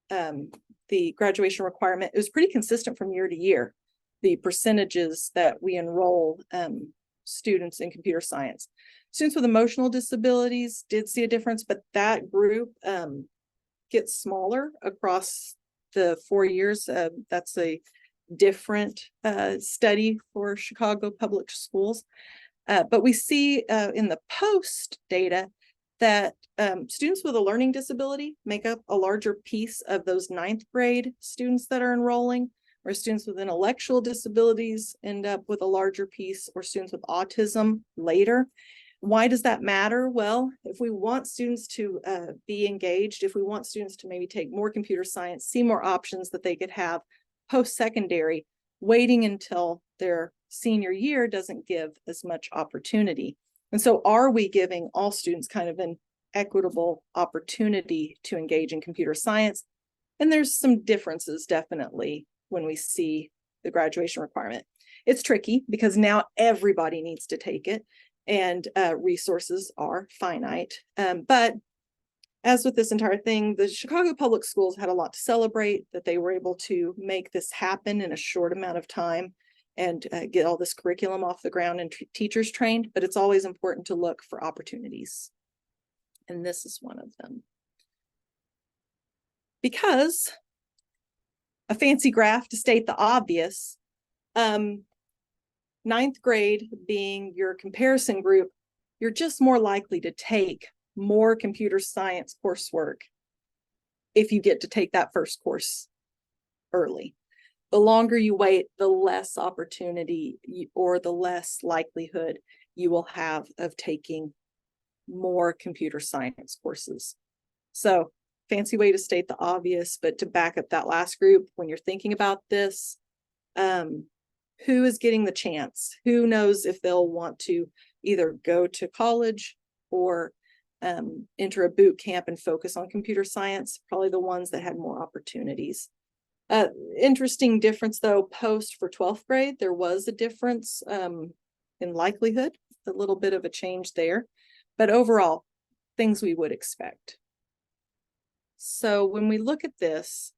Speaker 4: the graduation requirement, it was pretty consistent from year to year, the percentages that we enroll students in computer science. Students with emotional disabilities did see a difference, but that group gets smaller across the 4 years. That's a different study for Chicago Public Schools. But we see in the post data that students with a learning disability make up a larger piece of those 9th grade students that are enrolling, or students with intellectual disabilities end up with a larger piece, or students with autism later. Why does that matter? Well, if we want students to be engaged, if we want students to maybe take more computer science, see more options that they could have post-secondary, waiting until their senior year doesn't give as much opportunity. And so are we giving all students kind of an equitable opportunity to engage in computer science? And there's some differences definitely when we see the graduation requirement. It's tricky because now everybody needs to take it, and resources are finite. But as with this entire thing, the Chicago Public Schools had a lot to celebrate, that they were able to make this happen in a short amount of time and get all this curriculum off the ground and teachers trained. But it's always important to look for opportunities. And this is one of them. Because a fancy graph to state the obvious, 9th grade being your comparison group, you're just more likely to take more computer science coursework if you get to take that first course early. The longer you wait, the less opportunity or the less likelihood you will have of taking more computer science courses. So fancy way to state the obvious, but to back up that last group, when you're thinking about this, who is getting the chance? Who knows if they'll want to either go to college or enter a boot camp and focus on computer science? Probably the ones that had more opportunities. Interesting difference though, post for 12th grade, there was a difference in likelihood, a little bit of a change there, but overall, things we would expect. So when we look at this,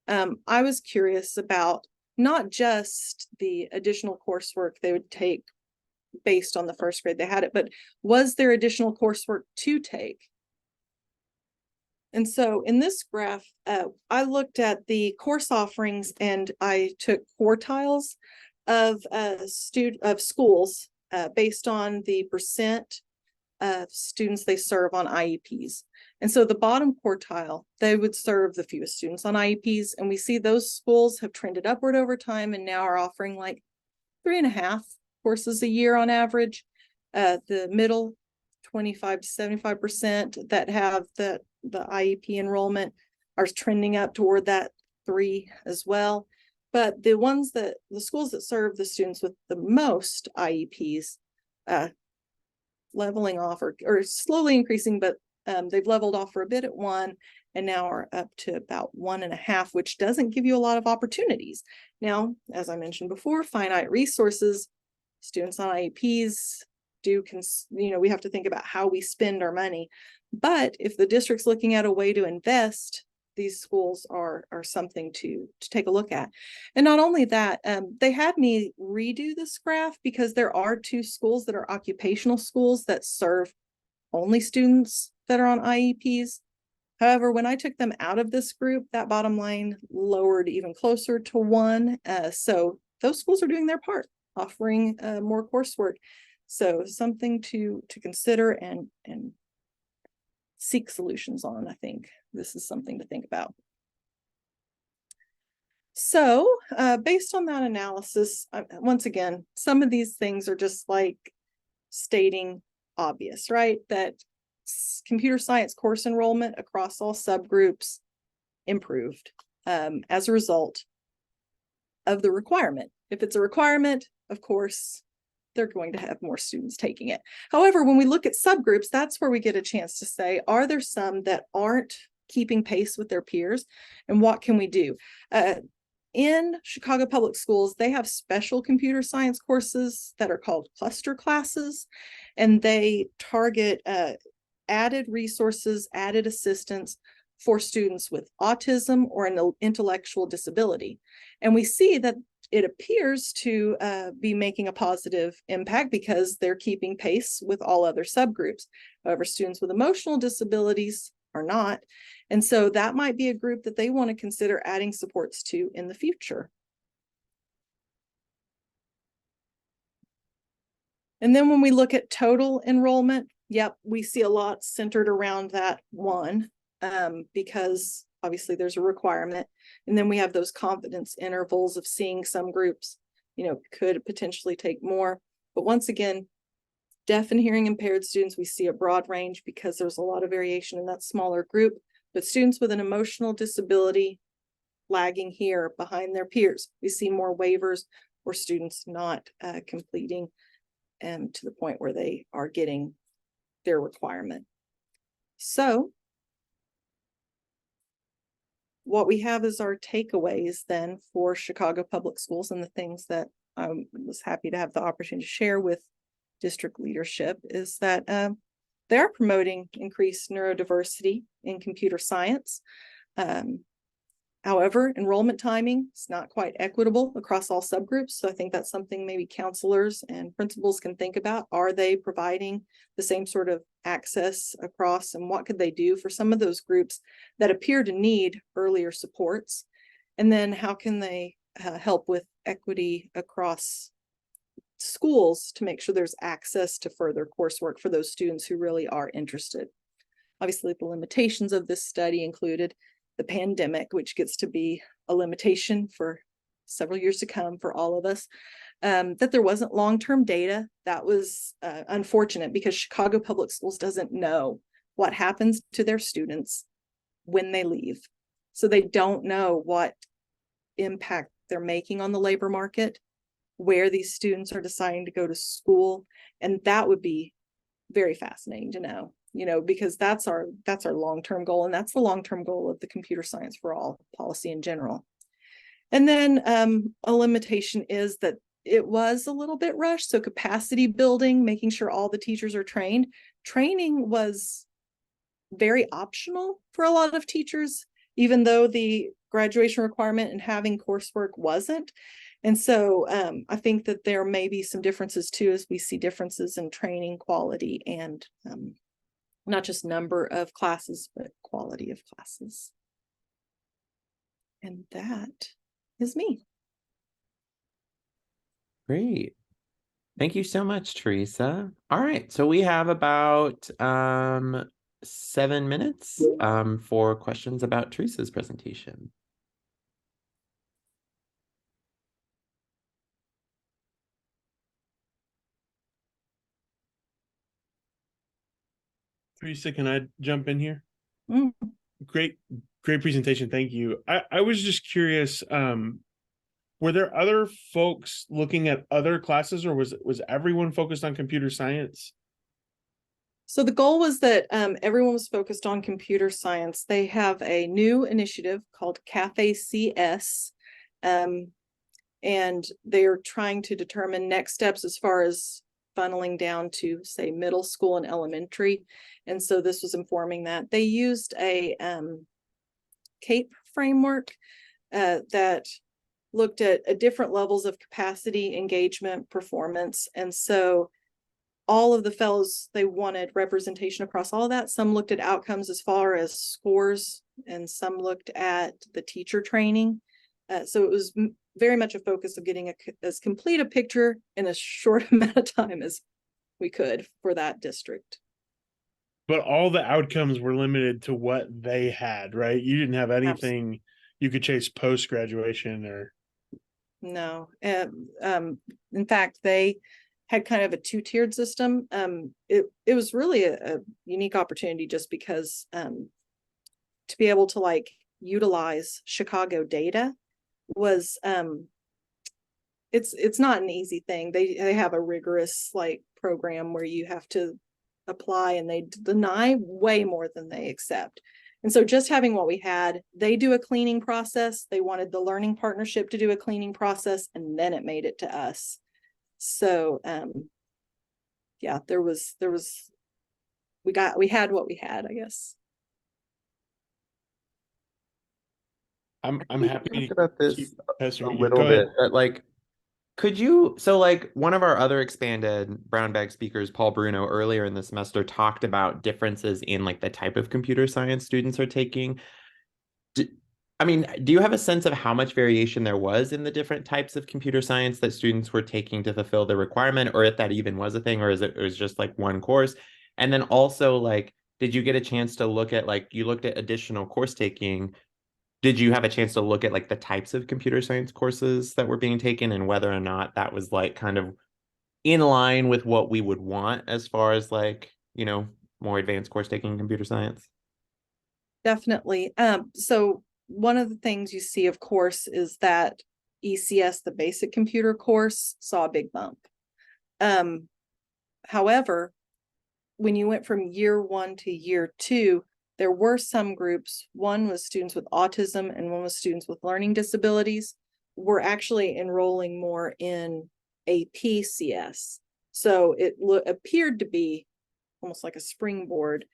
Speaker 4: I was curious about not just the additional coursework they would take based on the first grade they had it, but was there additional coursework to take? And so in this graph, I looked at the course offerings and I took quartiles of schools based on the percent of students they serve on IEPs. And so the bottom quartile, they would serve the fewest students on IEPs. And we see those schools have trended upward over time and now are offering like 3.5 courses a year on average. The middle 25 to 75% that have the IEP enrollment are trending up toward that 3 as well. But the schools that serve the students with the most IEPs, leveling off or slowly increasing, but they've leveled off for a bit at 1 and now are up to about 1.5, which doesn't give you a lot of opportunities. Now, as I mentioned before, finite resources, students on IEPs we have to think about how we spend our money. But if the district's looking at a way to invest these schools are something to take a look at. And not only that, they had me redo this graph because there are 2 schools that are occupational schools that serve only students that are on IEPs. However, when I took them out of this group, that bottom line lowered even closer to 1. So those schools are doing their part, offering more coursework. So something to consider and seek solutions on. I think this is something to think about. So based on that analysis, once again, some of these things are just like stating obvious, right? That computer science course enrollment across all subgroups improved as a result of the requirement. If it's a requirement, of course, they're going to have more students taking it. However, when we look at subgroups, that's where we get a chance to say, are there some that aren't keeping pace with their peers? And what can we do? In Chicago Public Schools, they have special computer science courses that are called cluster classes, and they target added resources, added assistance for students with autism or an intellectual disability. And we see that it appears to be making a positive impact because they're keeping pace with all other subgroups. However, students with emotional disabilities are not. And so that might be a group that they want to consider adding supports to in the future. And then when we look at total enrollment, yep, we see a lot centered around that 1 because obviously there's a requirement. And then we have those confidence intervals of seeing some groups, could potentially take more. But once again, deaf and hearing impaired students, we see a broad range because there's a lot of variation in that smaller group. But students with an emotional disability lagging here behind their peers, we see more waivers or students not completing to the point where they are getting their requirement. So what we have is our takeaways then for Chicago Public Schools, and the things that I was happy to have the opportunity to share with district leadership is that they are promoting increased neurodiversity in computer science. However, enrollment timing is not quite equitable across all subgroups. So I think that's something maybe counselors and principals can think about. Are they providing the same sort of access across, and what could they do for some of those groups that appear to need earlier supports? And then how can they help with equity across schools to make sure there's access to further coursework for those students who really are interested? Obviously, the limitations of this study included the pandemic, which gets to be a limitation for several years to come for all of us, that there wasn't long-term data. That was unfortunate because Chicago Public Schools doesn't know what happens to their students when they leave. So they don't know what impact they're making on the labor market, where these students are deciding to go to school. And that would be very fascinating to know. Because that's our long-term goal, and that's the long-term goal of the computer science for all policy in general. And then a limitation is that it was a little bit rushed. So capacity building, making sure all the teachers are trained. Training was very optional for a lot of teachers, even though the graduation requirement and having coursework wasn't. And so I think that there may be some differences too, as we see differences in training quality and not just number of classes, but quality of classes. And that is me.
Speaker 1: Great. Thank you so much, Teresa. All right, so we have about 7 minutes for questions about Teresa's presentation.
Speaker 6: Teresa, can I jump in here?
Speaker 4: Mm.
Speaker 6: Great presentation. Thank you. I was just curious, were there other folks looking at other classes, or was everyone focused on computer science?
Speaker 4: So the goal was that everyone was focused on computer science. They have a new initiative called Cafe CS, and they are trying to determine next steps as far as funneling down to, say, middle school and elementary. And so this was informing that. They used a CAPE framework that looked at different levels of capacity, engagement, performance. And so all of the fellows, they wanted representation across all of that. Some looked at outcomes as far as scores, and some looked at the teacher training. So it was very much a focus of getting as complete a picture in as short amount of time as we could for that district.
Speaker 6: But all the outcomes were limited to what they had, right? You didn't have anything you could chase post graduation or.
Speaker 4: No. In fact, they had kind of a two-tiered system. It was really a unique opportunity just because to be able to like utilize Chicago data was it's not an easy thing. They have a rigorous like program where you have to apply, and they deny way more than they accept. And so just having what we had, they do a cleaning process. They wanted the learning partnership to do a cleaning process, and then it made it to us. So yeah, we had what we had, I guess.
Speaker 6: I'm happy to
Speaker 1: about this
Speaker 6: keep
Speaker 1: a little
Speaker 6: Go ahead.
Speaker 1: bit. Like, could you, so like one of our other ExpandED brown bag speakers, Paul Bruno, earlier in the semester talked about differences in like the type of computer science students are taking. I mean, do you have a sense of how much variation there was in the different types of computer science that students were taking to fulfill the requirement, or if that even was a thing, or is it was just like one course? And then also, like, did you get a chance to look at, like, you looked at additional course taking? Did you have a chance to look at like the types of computer science courses that were being taken and whether or not that was like kind of in line with what we would want as far as like, more advanced course taking in computer science?
Speaker 4: Definitely. So one of the things you see, of course, is that ECS, the basic computer course, saw a big bump. However, when you went from year 1 to year 2, there were some groups, one was students with autism and one was students with learning disabilities, were actually enrolling more in APCS. So it appeared to be almost like a springboard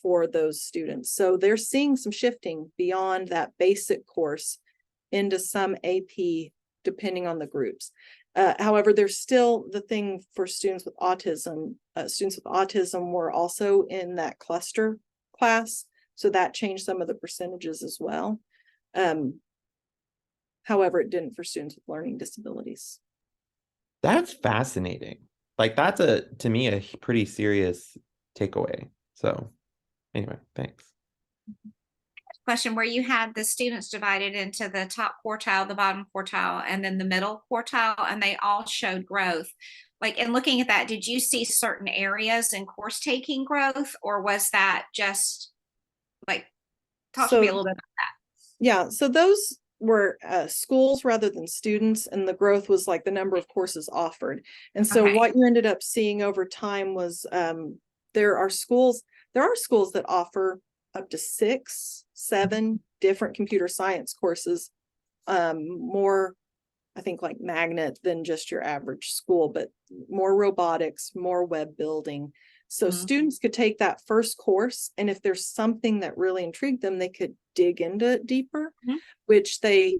Speaker 4: for those students. So they're seeing some shifting beyond that basic course into some AP, depending on the groups. However, there's still the thing for students with autism. Students with autism were also in that cluster class. So that changed some of the percentages as well. However, it didn't for students with learning disabilities.
Speaker 1: That's fascinating. Like, that's to me, a pretty serious takeaway. So anyway, thanks.
Speaker 2: Question where you had the students divided into the top quartile, the bottom quartile, and then the middle quartile, and they all showed growth. Like, in looking at that, did you see certain areas in course taking growth, or was that just like, talk to me a little bit about that?
Speaker 4: Yeah, so those were schools rather than students, and the growth was like the number of courses offered. And so what you ended up seeing over time was there are schools that offer up to 6, 7 different computer science courses, more, I think, like magnet than just your average school, but more robotics, more web building. So students could take that first course, and if there's something that really intrigued them, they could dig into it deeper, which they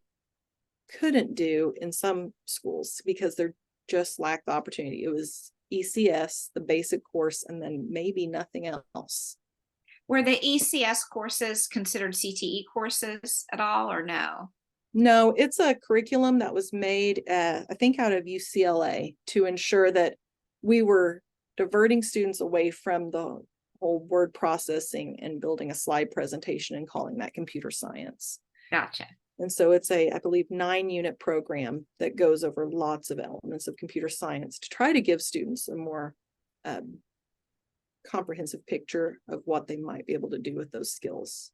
Speaker 4: couldn't do in some schools because they're just lacked the opportunity. It was ECS, the basic course, and then maybe nothing else.
Speaker 2: Were the ECS courses considered CTE courses at all, or no?
Speaker 4: No, it's a curriculum that was made, I think, out of UCLA to ensure that we were diverting students away from the whole word processing and building a slide presentation and calling that computer science.
Speaker 2: Gotcha.
Speaker 4: And so it's I believe, 9-unit program that goes over lots of elements of computer science to try to give students a more comprehensive picture of what they might be able to do with those skills.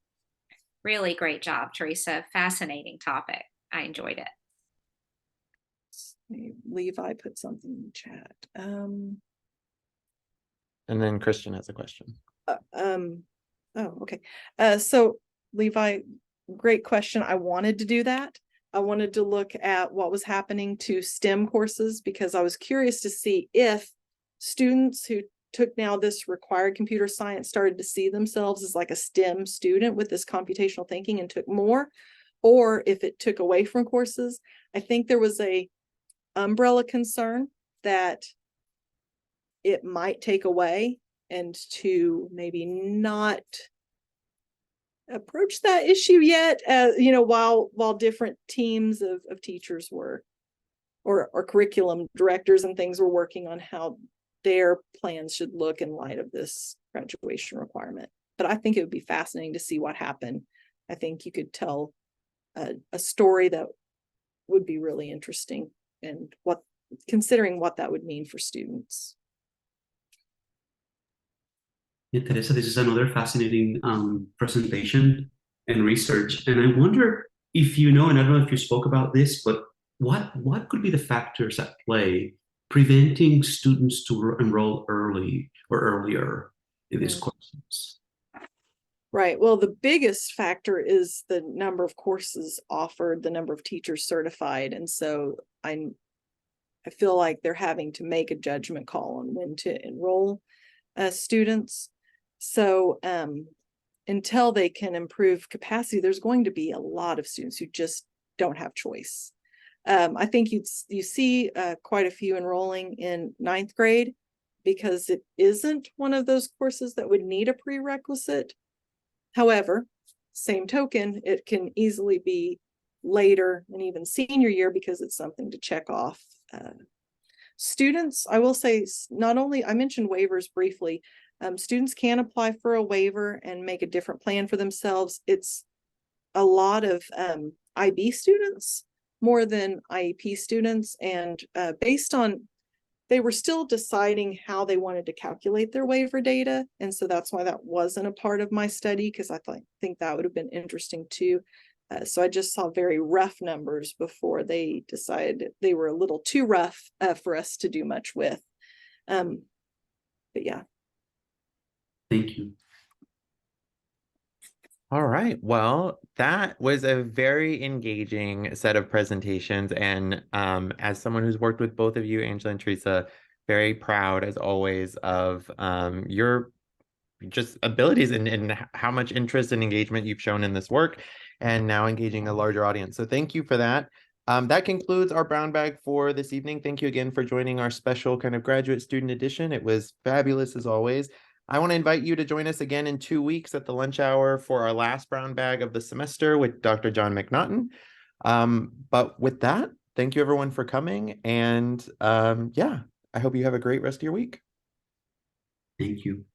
Speaker 2: Really great job, Teresa. Fascinating topic. I enjoyed it.
Speaker 4: Levi put something in the chat.
Speaker 1: And then Christian has a question.
Speaker 4: Oh, okay. So Levi, great question. I wanted to do that. I wanted to look at what was happening to STEM courses because I was curious to see if students who took now this required computer science, started to see themselves as like a STEM student with this computational thinking and took more, or if it took away from courses. I think there was a umbrella concern that it might take away, and to maybe not approach that issue yet, while different teams of teachers were, or curriculum directors and things were working on how their plans should look in light of this graduation requirement. But I think it would be fascinating to see what happened. I think you could tell a story that would be really interesting, and considering what that would mean for students.
Speaker 5: Yeah, Teresa, this is another fascinating presentation and research. And I wonder if you know, and I don't know if you spoke about this, but what could be the factors at play preventing students to enroll early or earlier in these courses?
Speaker 4: Right. Well, the biggest factor is the number of courses offered, the number of teachers certified. And so I feel like they're having to make a judgment call on when to enroll students. So until they can improve capacity, there's going to be a lot of students who just don't have choice. I think you see quite a few enrolling in 9th grade because it isn't one of those courses that would need a prerequisite. However, same token, it can easily be later and even senior year because it's something to check off. Students, I will say, not only, I mentioned waivers briefly, students can apply for a waiver and make a different plan for themselves. It's a lot of IB students more than IEP students, and based on, they were still deciding how they wanted to calculate their waiver data. And so that's why that wasn't a part of my study, because I think that would have been interesting too. So I just saw very rough numbers before they decided they were a little too rough for us to do much with. But yeah.
Speaker 5: Thank you.
Speaker 1: All right. Well, that was a very engaging set of presentations. And as someone who's worked with both of you, Angela and Teresa, very proud as always of your just abilities and how much interest and engagement you've shown in this work, and now engaging a larger audience. So thank you for that. That concludes our brown bag for this evening. Thank you again for joining our special kind of graduate student edition. It was fabulous as always. I want to invite you to join us again in 2 weeks at the lunch hour for our last brown bag of the semester with Dr. John McNaughton. But with that, thank you everyone for coming. And yeah, I hope you have a great rest of your week.
Speaker 5: Thank you.